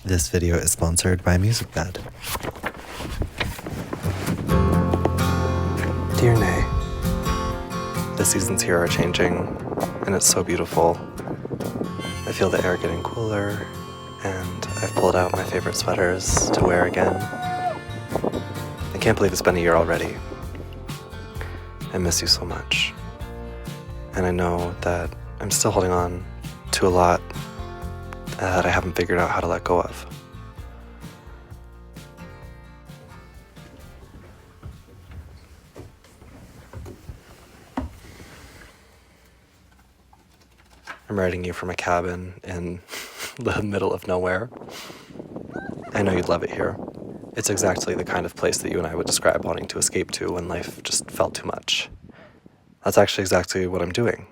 This video is sponsored by MusicBed. Dear Nay, the seasons here are changing, and it's so beautiful. I feel the air getting cooler, and I've pulled out my favorite sweaters to wear again. I can't believe it's been a year already. I miss you so much. And I know that I'm still holding on to a lot that I haven't figured out how to let go of. I'm writing you from a cabin in the middle of nowhere. I know you'd love it here. It's exactly the kind of place that you and I would describe wanting to escape to when life just felt too much. That's actually exactly what I'm doing.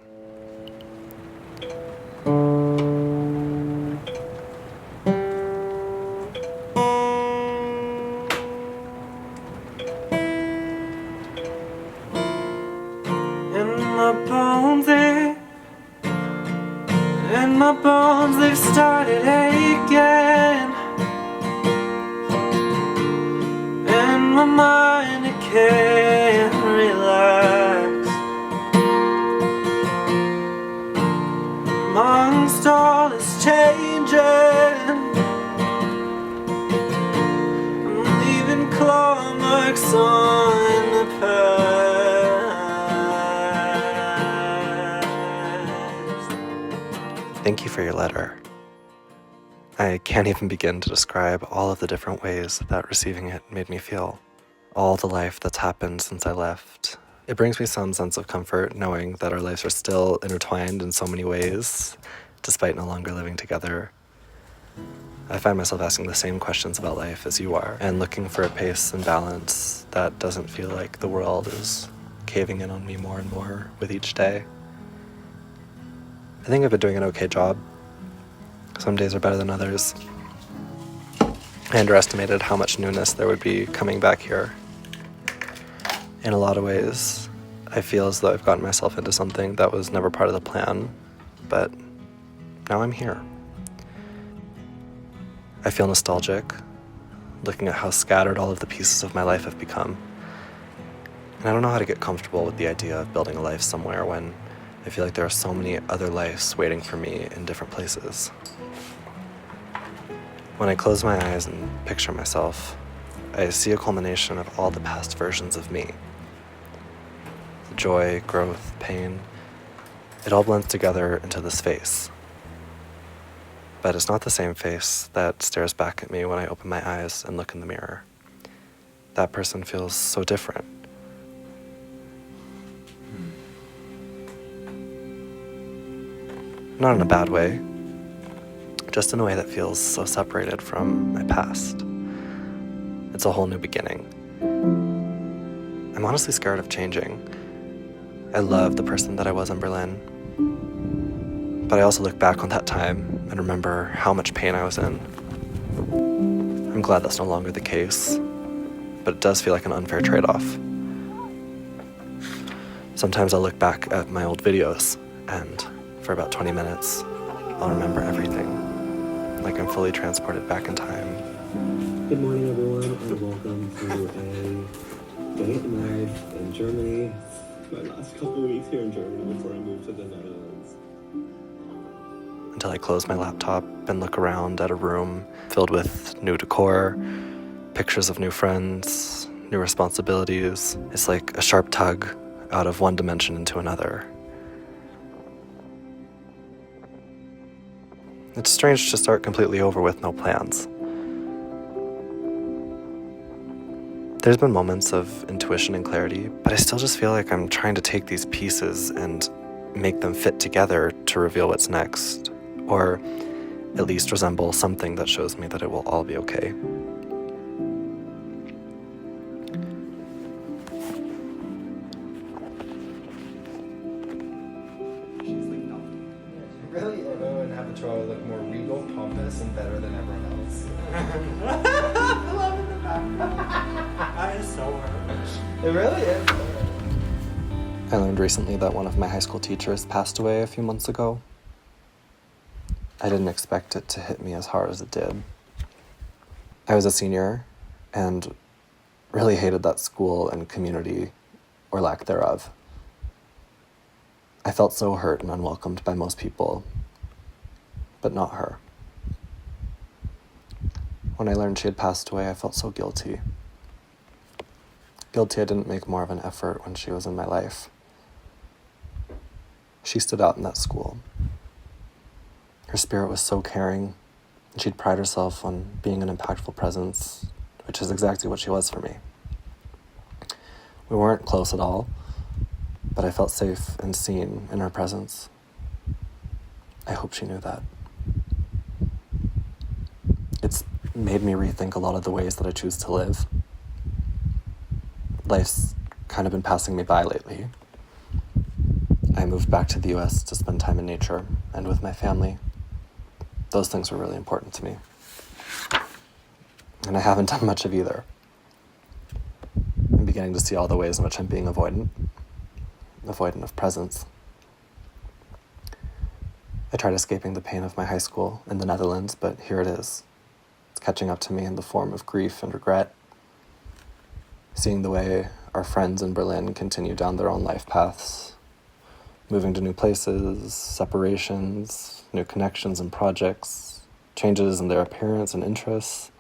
In my bones they've started aching. In my mind it can't relax. Amongst all this changing, I'm leaving claw marks on the past. Thank you for your letter. I can't even begin to describe all of the different ways that receiving it made me feel. All the life that's happened since I left. It brings me some sense of comfort knowing that our lives are still intertwined in so many ways, despite no longer living together. I find myself asking the same questions about life as you are, and looking for a pace and balance that doesn't feel like the world is caving in on me more and more with each day. I think I've been doing an okay job. Some days are better than others. I underestimated how much newness there would be coming back here. In a lot of ways, I feel as though I've gotten myself into something that was never part of the plan, but now I'm here. I feel nostalgic, looking at how scattered all of the pieces of my life have become. And I don't know how to get comfortable with the idea of building a life somewhere when I feel like there are so many other lives waiting for me in different places. When I close my eyes and picture myself, I see a culmination of all the past versions of me. The joy, growth, pain, it all blends together into this face. But it's not the same face that stares back at me when I open my eyes and look in the mirror. That person feels so different. Not in a bad way, just in a way that feels so separated from my past. It's a whole new beginning. I'm honestly scared of changing. I love the person that I was in Berlin, but I also look back on that time and remember how much pain I was in. I'm glad that's no longer the case, but it does feel like an unfair trade-off. Sometimes I'll look back at my old videos and for about 20 minutes, I'll remember everything, like I'm fully transported back in time. Good morning, everyone, and welcome to a day at night in Germany. My last couple weeks here in Germany before I moved to the Netherlands. Until I close my laptop and look around at a room filled with new decor, pictures of new friends, new responsibilities. It's like a sharp tug out of one dimension into another. It's strange to start completely over with no plans. There's been moments of intuition and clarity, but I still just feel like I'm trying to take these pieces and make them fit together to reveal what's next, or at least resemble something that shows me that it will all be okay. Really? And have the trial look more regal, pompous, and better than everyone else. I love it. That is so hard. It really is. I learned recently that one of my high school teachers passed away a few months ago. I didn't expect it to hit me as hard as it did. I was a senior and really hated that school and community, or lack thereof. I felt so hurt and unwelcomed by most people, but not her. When I learned she had passed away, I felt so guilty. Guilty I didn't make more of an effort when she was in my life. She stood out in that school. Her spirit was so caring, and she'd pride herself on being an impactful presence, which is exactly what she was for me. We weren't close at all, but I felt safe and seen in her presence. I hope she knew that. It's made me rethink a lot of the ways that I choose to live. Life's kind of been passing me by lately. I moved back to the US to spend time in nature and with my family. Those things were really important to me. And I haven't done much of either. I'm beginning to see all the ways in which I'm being avoidant of presence. I tried escaping the pain of my high school in the Netherlands, but here it is. It's catching up to me in the form of grief and regret. Seeing the way our friends in Berlin continue down their own life paths, moving to new places, separations, new connections and projects, changes in their appearance and interests.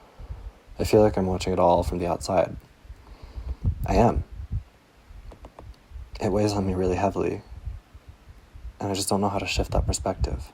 I feel like I'm watching it all from the outside. I am. It weighs on me really heavily, and I just don't know how to shift that perspective.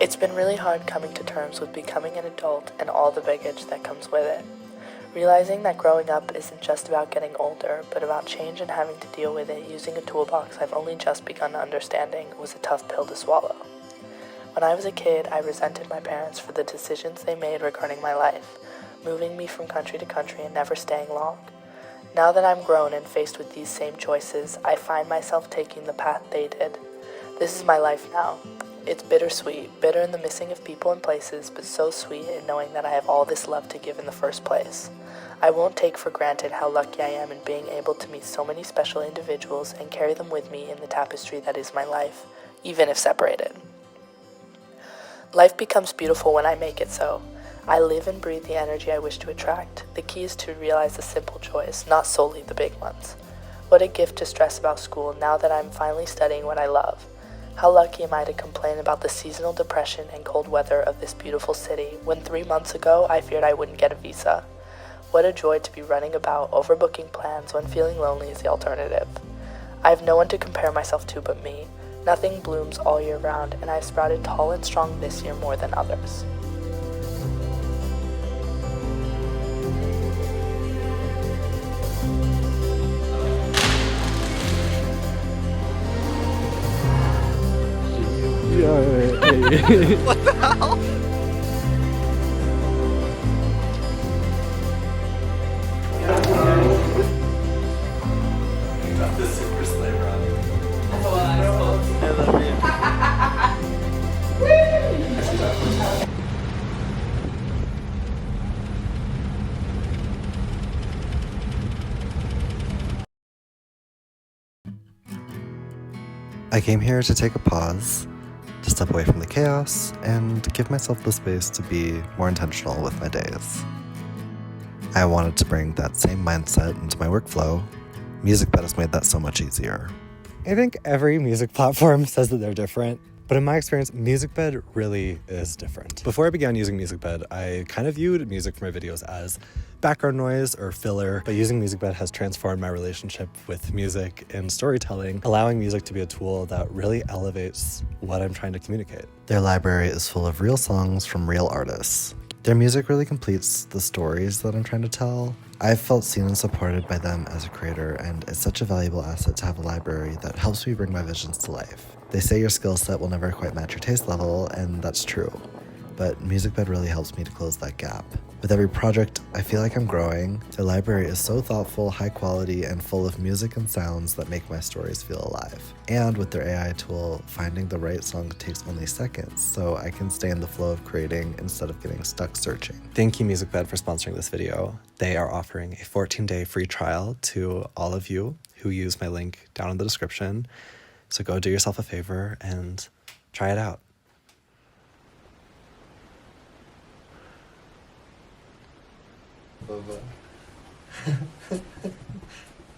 It's been really hard coming to terms with becoming an adult and all the baggage that comes with it. Realizing that growing up isn't just about getting older, but about change and having to deal with it using a toolbox I've only just begun understanding was a tough pill to swallow. When I was a kid, I resented my parents for the decisions they made regarding my life, moving me from country to country and never staying long. Now that I'm grown and faced with these same choices, I find myself taking the path they did. This is my life now. It's bittersweet, bitter in the missing of people and places, but so sweet in knowing that I have all this love to give in the first place. I won't take for granted how lucky I am in being able to meet so many special individuals and carry them with me in the tapestry that is my life, even if separated. Life becomes beautiful when I make it so. I live and breathe the energy I wish to attract. The key is to realize the simple joys, not solely the big ones. What a gift to stress about school now that I'm finally studying what I love. How lucky am I to complain about the seasonal depression and cold weather of this beautiful city when 3 months ago I feared I wouldn't get a visa. What a joy to be running about overbooking plans when feeling lonely is the alternative. I have no one to compare myself to but me. Nothing blooms all year round, and I've sprouted tall and strong this year more than others. What the hell? The super sleigh run. That's what I supposed. I love you. I came here to take a pause, to step away from the chaos, and give myself the space to be more intentional with my days. I wanted to bring that same mindset into my workflow. MusicBed has made that so much easier. I think every music platform says that they're different, but in my experience, MusicBed really is different. Before I began using MusicBed, I kind of viewed music for my videos as background noise or filler, but using MusicBed has transformed my relationship with music and storytelling, allowing music to be a tool that really elevates what I'm trying to communicate. Their library is full of real songs from real artists. Their music really completes the stories that I'm trying to tell. I've felt seen and supported by them as a creator, and it's such a valuable asset to have a library that helps me bring my visions to life. They say your skill set will never quite match your taste level, and that's true. But MusicBed really helps me to close that gap. With every project, I feel like I'm growing. The library is so thoughtful, high quality, and full of music and sounds that make my stories feel alive. And with their AI tool, finding the right song takes only seconds, so I can stay in the flow of creating instead of getting stuck searching. Thank you, MusicBed, for sponsoring this video. They are offering a 14-day free trial to all of you who use my link down in the description. So go do yourself a favor and try it out. Bubba.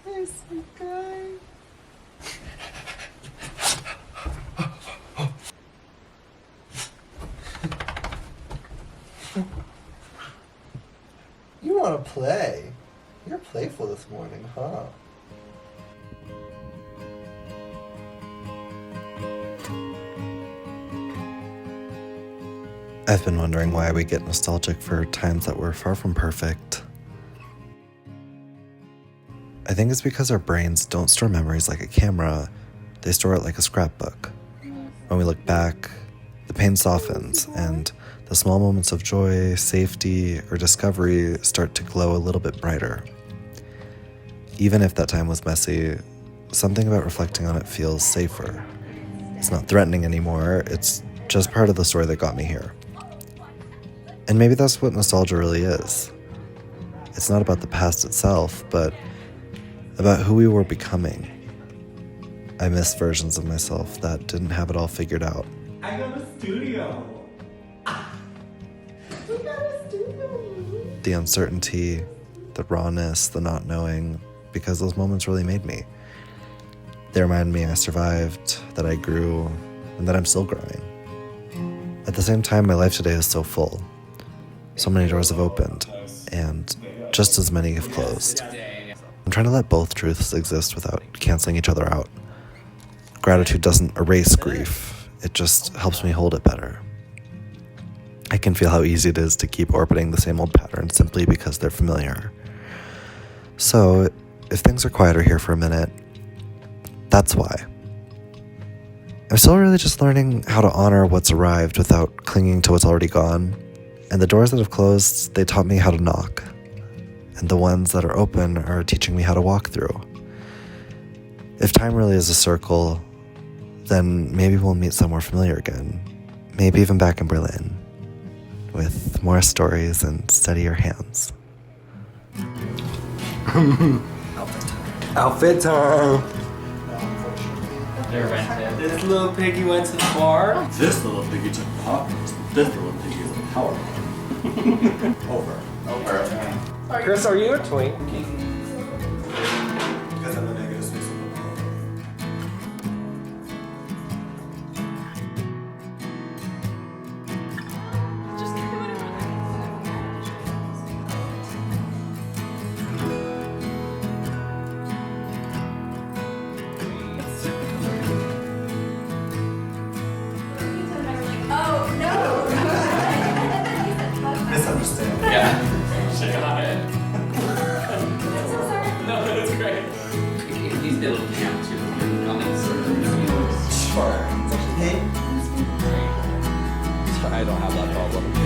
Hey, sweet guy. You want to play? You're playful this morning, huh? I've been wondering why we get nostalgic for times that were far from perfect. I think it's because our brains don't store memories like a camera, they store it like a scrapbook. When we look back, the pain softens, and the small moments of joy, safety, or discovery start to glow a little bit brighter. Even if that time was messy, something about reflecting on it feels safer. It's not threatening anymore, it's just part of the story that got me here. And maybe that's what nostalgia really is. It's not about the past itself, but about who we were becoming. I miss versions of myself that didn't have it all figured out. I got a studio. We got a studio. The uncertainty, the rawness, the not knowing, because those moments really made me. They remind me I survived, that I grew, and that I'm still growing. At the same time, my life today is so full. So many doors have opened, and just as many have closed. I'm trying to let both truths exist without canceling each other out. Gratitude doesn't erase grief, it just helps me hold it better. I can feel how easy it is to keep orbiting the same old patterns simply because they're familiar. So, if things are quieter here for a minute, that's why. I'm still really just learning how to honor what's arrived without clinging to what's already gone. And the doors that have closed, they taught me how to knock. And the ones that are open are teaching me how to walk through. If time really is a circle, then maybe we'll meet somewhere familiar again. Maybe even back in Berlin. With more stories and steadier hands. Outfit time. They're rented. This little piggy went to the bar. This little piggy took poppers. This little piggy is a power. Over. Chris, are you a twink? Because I'm a negative space of misunderstanding. Yeah. Shake on it. No, that's great. He's the little camp too. Sure. Hey. I don't have that problem.